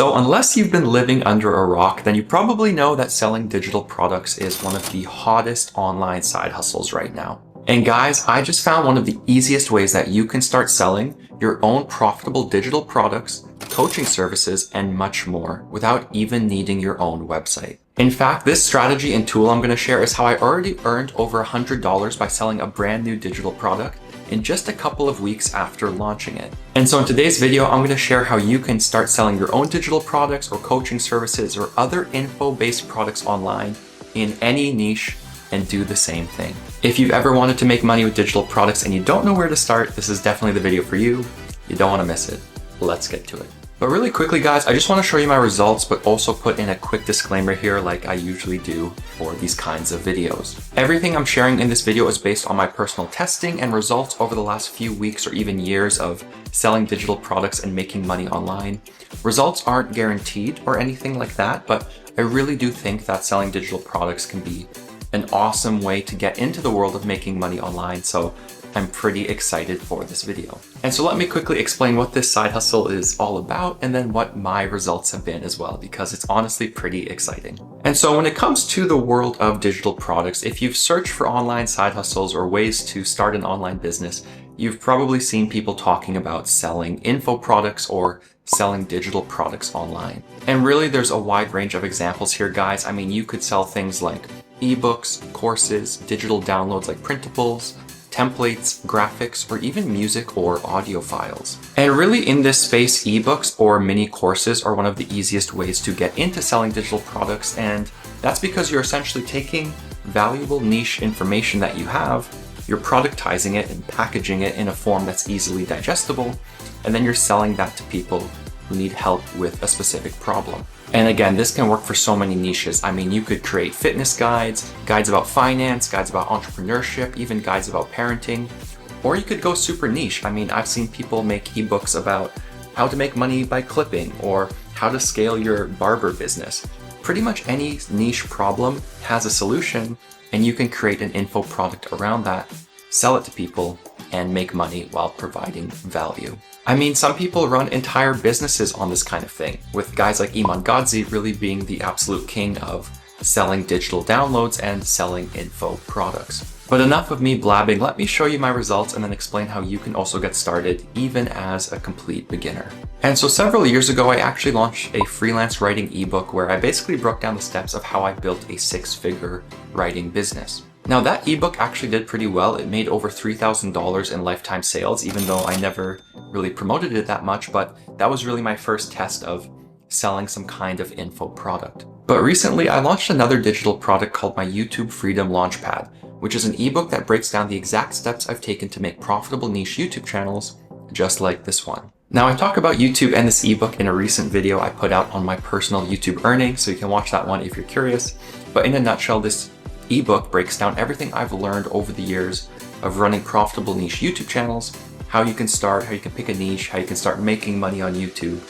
So unless you've been living under a rock, then you probably know that selling digital products is one of the hottest online side hustles right now. And guys, I just found one of the easiest ways that you can start selling your own profitable digital products, coaching services, and much more without even needing your own website. In fact, this strategy and tool I'm going to share is how I already earned over $100 by selling a brand new digital product in just a couple of weeks after launching it. And so in today's video, I'm going to share how you can start selling your own digital products or coaching services or other info-based products online in any niche and do the same thing. If you've ever wanted to make money with digital products and you don't know where to start, this is definitely the video for you. You don't want to miss it. Let's get to it. But really quickly, guys, I just want to show you my results, but also put in a quick disclaimer here like I usually do for these kinds of videos. Everything I'm sharing in this video is based on my personal testing and results over the last few weeks or even years of selling digital products and making money online. Results aren't guaranteed or anything like that, but I really do think that selling digital products can be an awesome way to get into the world of making money online. So I'm pretty excited for this video. And so let me quickly explain what this side hustle is all about and then what my results have been as well, because it's honestly pretty exciting. And so when it comes to the world of digital products, if you've searched for online side hustles or ways to start an online business, you've probably seen people talking about selling info products or selling digital products online. And really there's a wide range of examples here, guys. I mean, you could sell things like ebooks, courses, digital downloads like printables, templates, graphics, or even music or audio files. And really in this space, ebooks or mini courses are one of the easiest ways to get into selling digital products. And that's because you're essentially taking valuable niche information that you have, you're productizing it and packaging it in a form that's easily digestible, and then you're selling that to people who need help with a specific problem. And again, this can work for so many niches. I mean, you could create fitness guides, guides about finance, guides about entrepreneurship, even guides about parenting, or you could go super niche. I mean, I've seen people make ebooks about how to make money by clipping or how to scale your barber business. Pretty much any niche problem has a solution, and you can create an info product around that, sell it to people, and make money while providing value. I mean, some people run entire businesses on this kind of thing, with guys like Iman Godzi really being the absolute king of selling digital downloads and selling info products. But enough of me blabbing, let me show you my results and then explain how you can also get started even as a complete beginner. And so several years ago, I actually launched a freelance writing ebook where I basically broke down the steps of how I built a six-figure writing business. Now that ebook actually did pretty well. It made over $3,000 in lifetime sales, even though I never really promoted it that much, but that was really my first test of selling some kind of info product. But recently I launched another digital product called my YouTube Freedom Launchpad, which is an ebook that breaks down the exact steps I've taken to make profitable niche YouTube channels, just like this one. Now I talk about YouTube and this ebook in a recent video I put out on my personal YouTube earnings, so you can watch that one if you're curious. But in a nutshell, this ebook breaks down everything I've learned over the years of running profitable niche YouTube channels, how you can start, how you can pick a niche, how you can start making money on YouTube,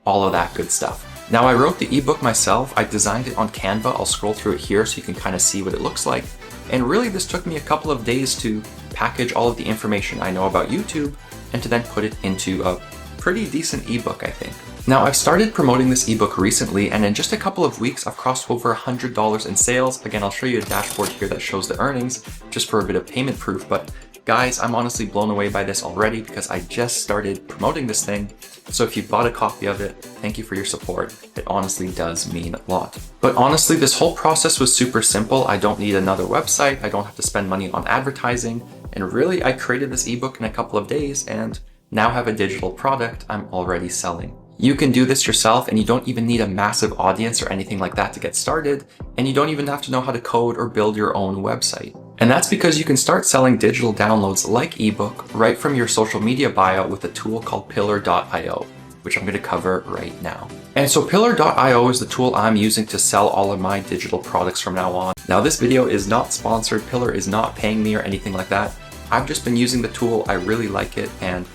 all of that good stuff. Now I wrote the ebook myself. I designed it on Canva. I'll scroll through it here so you can kind of see what it looks like. And really this took me a couple of days to package all of the information I know about YouTube and to then put it into a pretty decent ebook, I think. Now I've started promoting this ebook recently, and in just a couple of weeks I've crossed over $100 in sales. Again, I'll show you a dashboard here that shows the earnings just for a bit of payment proof, but guys, I'm honestly blown away by this already because I just started promoting this thing. So if you bought a copy of it, thank you for your support. It honestly does mean a lot. But honestly, this whole process was super simple. I don't need another website. I don't have to spend money on advertising. And really, I created this ebook in a couple of days and now have a digital product I'm already selling. You can do this yourself, and you don't even need a massive audience or anything like that to get started, and you don't even have to know how to code or build your own website. And that's because you can start selling digital downloads like ebook right from your social media bio with a tool called pillar.io, which I'm going to cover right now. And so pillar.io is the tool I'm using to sell all of my digital products from now on. Now this video is not sponsored. Pillar is not paying me or anything like that. I've just been using the tool. I really like it, and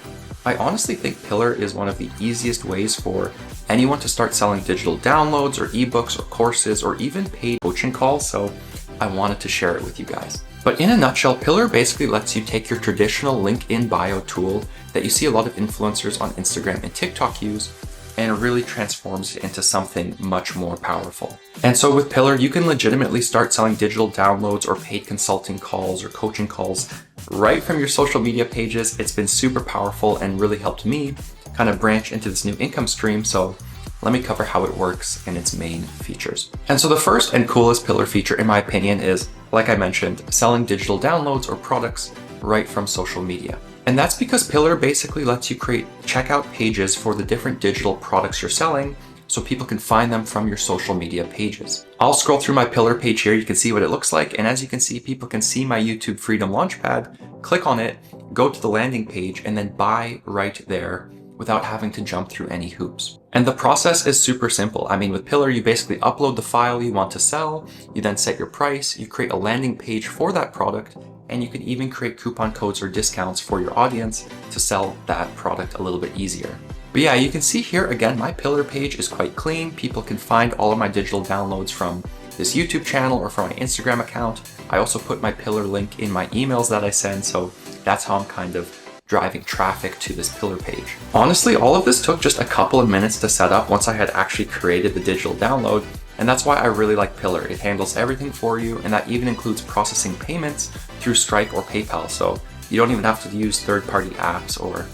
I honestly think Pillar is one of the easiest ways for anyone to start selling digital downloads or ebooks or courses or even paid coaching calls, so I wanted to share it with you guys. But in a nutshell, Pillar basically lets you take your traditional link in bio tool that you see a lot of influencers on Instagram and TikTok use, and really transforms it into something much more powerful. And so with Pillar, you can legitimately start selling digital downloads or paid consulting calls or coaching calls right from your social media pages. It's been super powerful and really helped me kind of branch into this new income stream. So let me cover how it works and its main features. And so the first and coolest Pillar feature, in my opinion, is, like I mentioned, selling digital downloads or products right from social media. And that's because Pillar basically lets you create checkout pages for the different digital products you're selling so people can find them from your social media pages. I'll scroll through my Pillar page here. You can see what it looks like. And as you can see, people can see my YouTube Freedom Launchpad, click on it, go to the landing page, and then buy right there without having to jump through any hoops. And the process is super simple. I mean, with Pillar, you basically upload the file you want to sell, you then set your price, you create a landing page for that product, and you can even create coupon codes or discounts for your audience to sell that product a little bit easier. But yeah, you can see here again, my Pillar page is quite clean. People can find all of my digital downloads from this YouTube channel or from my Instagram account. I also put my Pillar link in my emails that I send, so that's how I'm kind of driving traffic to this Pillar page. Honestly, all of this took just a couple of minutes to set up once I had actually created the digital download, and that's why I really like Pillar. It handles everything for you, and that even includes processing payments through Stripe or PayPal, so you don't even have to use third-party apps or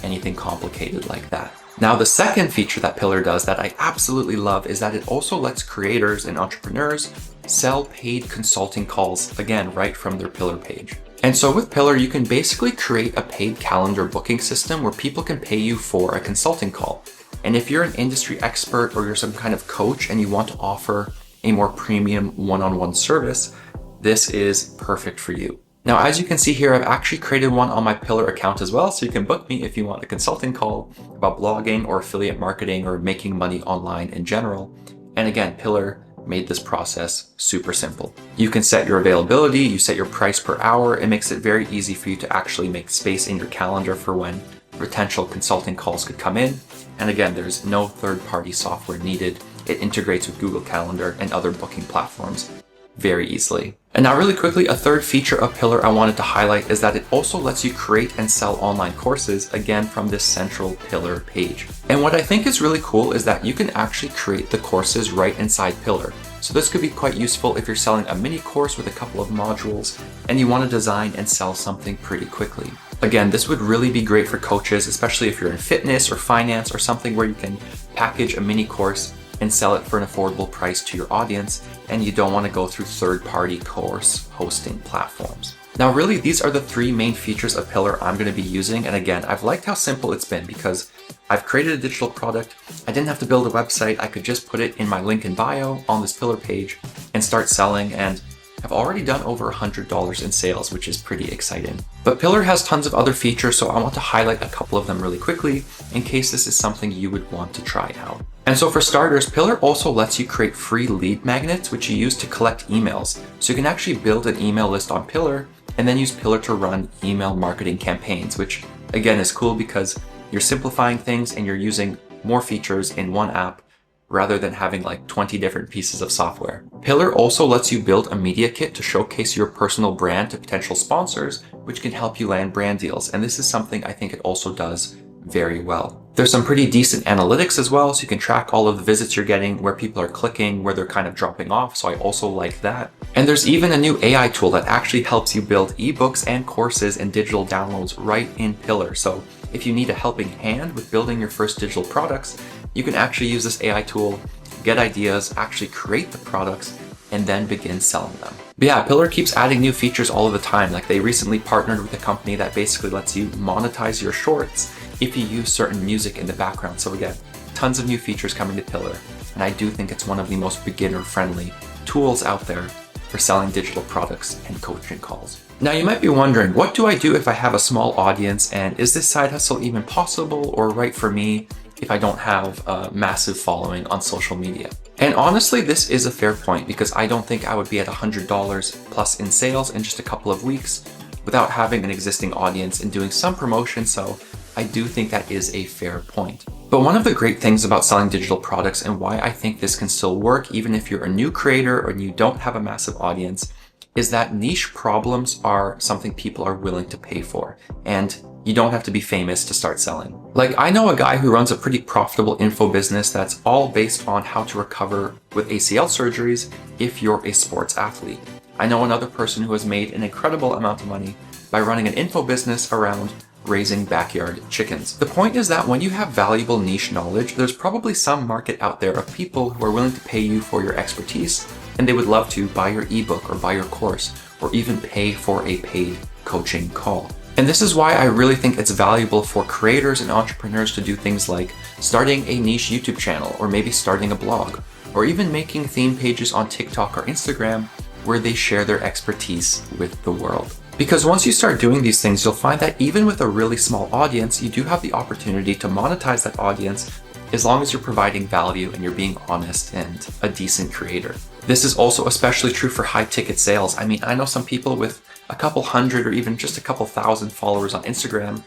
anything complicated like that. Now, the second feature that Pillar does that I absolutely love is that it also lets creators and entrepreneurs sell paid consulting calls, again, right from their Pillar page. And so with Pillar, you can basically create a paid calendar booking system where people can pay you for a consulting call. And if you're an industry expert or you're some kind of coach and you want to offer a more premium one-on-one service, this is perfect for you. Now, as you can see here, I've actually created one on my Pillar account as well, so you can book me if you want a consulting call about blogging or affiliate marketing or making money online in general. And again, Pillar made this process super simple. You can set your availability, you set your price per hour. It makes it very easy for you to actually make space in your calendar for when potential consulting calls could come in. And again, there's no third-party software needed. It integrates with Google Calendar and other booking platforms very easily. And now really quickly, a third feature of Pillar I wanted to highlight is that it also lets you create and sell online courses, again, from this central Pillar page. And what I think is really cool is that you can actually create the courses right inside Pillar. So this could be quite useful if you're selling a mini course with a couple of modules and you want to design and sell something pretty quickly. Again, this would really be great for coaches, especially if you're in fitness or finance or something where you can package a mini course and sell it for an affordable price to your audience, and you don't want to go through third-party course hosting platforms. Now, really, these are the three main features of Pillar I'm going to be using. And again, I've liked how simple it's been because I've created a digital product. I didn't have to build a website. I could just put it in my link in bio on this Pillar page and start selling. And I've already done over $100 in sales, which is pretty exciting. But Pillar has tons of other features, so I want to highlight a couple of them really quickly in case this is something you would want to try out. And so for starters, Pillar also lets you create free lead magnets, which you use to collect emails. So you can actually build an email list on Pillar and then use Pillar to run email marketing campaigns, which again is cool because you're simplifying things and you're using more features in one app rather than having like 20 different pieces of software. Pillar also lets you build a media kit to showcase your personal brand to potential sponsors, which can help you land brand deals. And this is something I think it also does very well. There's some pretty decent analytics as well, so you can track all of the visits you're getting, where people are clicking, where they're kind of dropping off, so I also like that. And there's even a new AI tool that actually helps you build ebooks and courses and digital downloads right in Pillar. So if you need a helping hand with building your first digital products, you can actually use this AI tool, get ideas, actually create the products, and then begin selling them. But yeah, Pillar keeps adding new features all of the time. Like they recently partnered with a company that basically lets you monetize your shorts if you use certain music in the background. So again, tons of new features coming to Pillar. And I do think it's one of the most beginner-friendly tools out there for selling digital products and coaching calls. Now you might be wondering, what do I do if I have a small audience, and is this side hustle even possible or right for me if I don't have a massive following on social media? And honestly, this is a fair point because I don't think I would be at $100 plus in sales in just a couple of weeks without having an existing audience and doing some promotion. So I do think that is a fair point. But one of the great things about selling digital products and why I think this can still work, even if you're a new creator or you don't have a massive audience, is that niche problems are something people are willing to pay for. And You don't have to be famous to start selling. Like, I know a guy who runs a pretty profitable info business that's all based on how to recover with ACL surgeries if you're a sports athlete. I know another person who has made an incredible amount of money by running an info business around raising backyard chickens. The point is that when you have valuable niche knowledge, there's probably some market out there of people who are willing to pay you for your expertise, and they would love to buy your ebook or buy your course, or even pay for a paid coaching call. And this is why I really think it's valuable for creators and entrepreneurs to do things like starting a niche YouTube channel, or maybe starting a blog, or even making theme pages on TikTok or Instagram where they share their expertise with the world. Because once you start doing these things, you'll find that even with a really small audience, you do have the opportunity to monetize that audience as long as you're providing value and you're being honest and a decent creator. This is also especially true for high ticket sales. I mean, I know some people with a couple hundred or even just a couple thousand followers on Instagram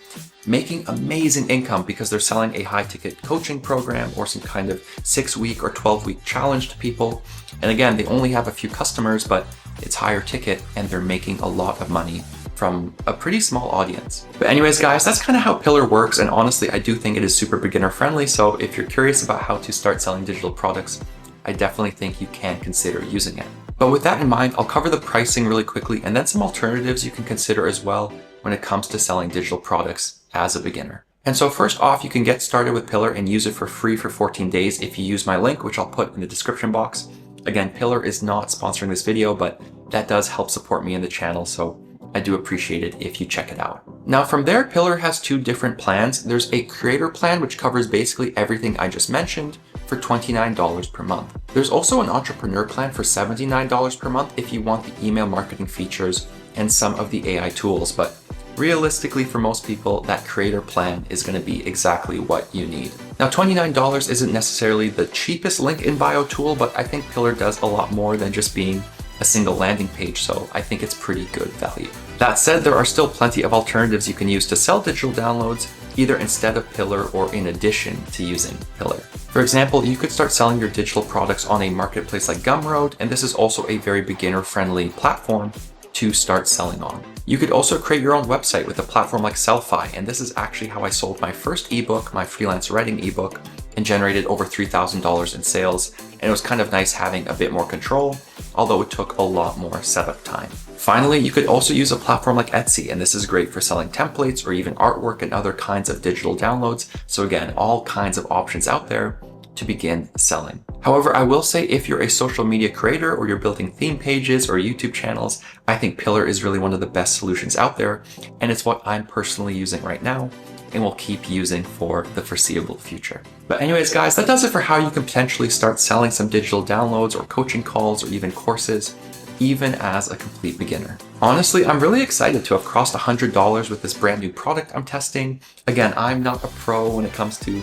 making amazing income because they're selling a high ticket coaching program or some kind of 6-week or 12-week challenge to people. And again, they only have a few customers, but it's higher ticket and they're making a lot of money from a pretty small audience. But anyways, guys, that's kind of how Pillar works. And honestly, I do think it is super beginner friendly. So if you're curious about how to start selling digital products, I definitely think you can consider using it. But with that in mind, I'll cover the pricing really quickly and then some alternatives you can consider as well when it comes to selling digital products as a beginner. And so first off, you can get started with Pillar and use it for free for 14 days if you use my link, which I'll put in the description box. Again, Pillar is not sponsoring this video, but that does help support me in the channel, so I do appreciate it if you check it out. Now from there, Pillar has two different plans. There's a creator plan, which covers basically everything I just mentioned for $29 per month. There's also an entrepreneur plan for $79 per month if you want the email marketing features and some of the AI tools, but realistically for most people, that creator plan is going to be exactly what you need. Now $29 isn't necessarily the cheapest link in bio tool, but I think Pillar does a lot more than just being a single landing page, so I think it's pretty good value. That said, there are still plenty of alternatives you can use to sell digital downloads, either instead of Pillar or in addition to using Pillar. For example, you could start selling your digital products on a marketplace like Gumroad, and this is also a very beginner-friendly platform to start selling on. You could also create your own website with a platform like Sellfy, and this is actually how I sold my first ebook, my freelance writing ebook, and generated over $3,000 in sales. And it was kind of nice having a bit more control, although it took a lot more setup time. Finally, you could also use a platform like Etsy, and this is great for selling templates or even artwork and other kinds of digital downloads. So again, all kinds of options out there to begin selling. However, I will say if you're a social media creator or you're building theme pages or YouTube channels, I think Pillar is really one of the best solutions out there, and it's what I'm personally using right now and will keep using for the foreseeable future. But anyways, guys, that does it for how you can potentially start selling some digital downloads or coaching calls or even courses, even as a complete beginner. Honestly, I'm really excited to have crossed $100 with this brand new product I'm testing. Again, I'm not a pro when it comes to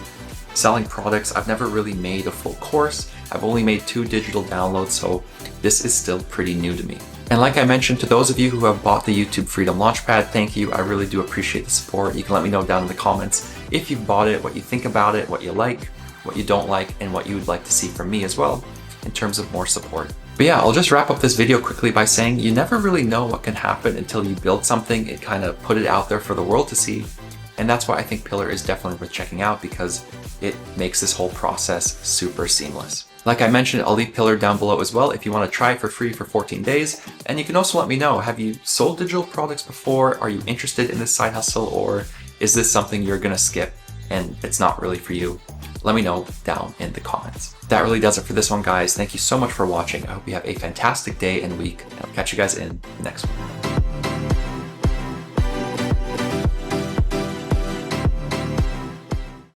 selling products. I've never really made a full course. I've only made 2 digital downloads, so this is still pretty new to me. And like I mentioned, to those of you who have bought the YouTube Freedom Launchpad, thank you. I really do appreciate the support. You can let me know down in the comments if you've bought it, what you think about it, what you like, what you don't like, and what you would like to see from me as well in terms of more support. But yeah, I'll just wrap up this video quickly by saying you never really know what can happen until you build something and kind of put it out there for the world to see. And that's why I think Pillar is definitely worth checking out, because it makes this whole process super seamless. Like I mentioned, I'll leave Pillar down below as well if you want to try it for free for 14 days. And you can also let me know, have you sold digital products before? Are you interested in this side hustle, or is this something you're going to skip and it's not really for you? Let me know down in the comments. That really does it for this one, guys. Thank you so much for watching. I hope you have a fantastic day and week, and I'll catch you guys in the next one.